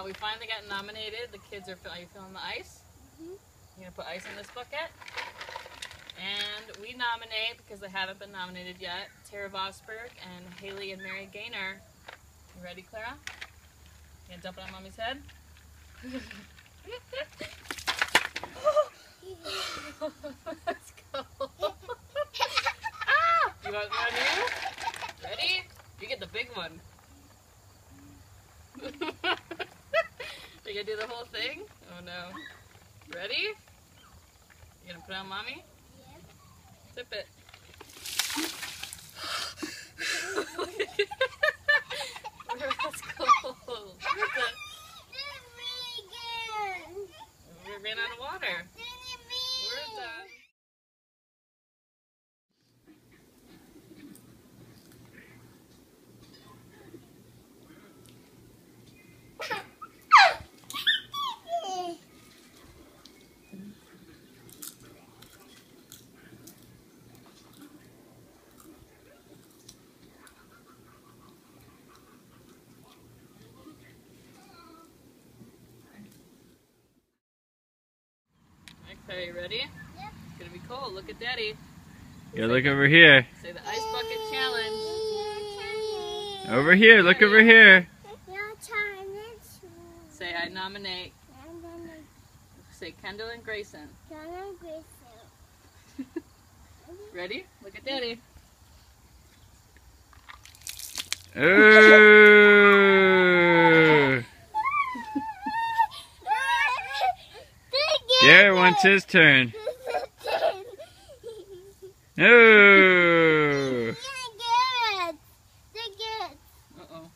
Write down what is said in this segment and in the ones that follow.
We finally got nominated. The kids are you feeling the ice? You're going to put ice in this bucket. And we nominate, because they haven't been nominated yet, Tara Vosberg and Haley and Mary Gaynor. You ready, Clara? You going to dump it on Mommy's head? Let's go. Ah! You want new? Ready? You get the big one. You gonna do the whole thing? Oh no. Ready? You gonna put it on Mommy? Yeah. Tip it. Let's go. We ran out of water. We're done. Okay, you ready? Yep. It's gonna be cold. Look at Daddy. Yeah, look over here. Say the ice bucket challenge. Over here, look over here. Say I nominate. Say Kendall and Grayson. Ready? Look at Daddy. Ooh. Garrett wants his turn. Ooh. Uh-oh.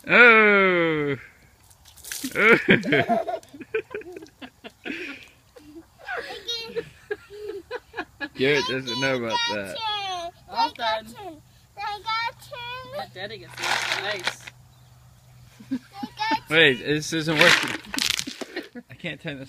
Oh. Garrett doesn't know about that. All done. Let Daddy get some ice. Wait, this isn't working. I can't turn this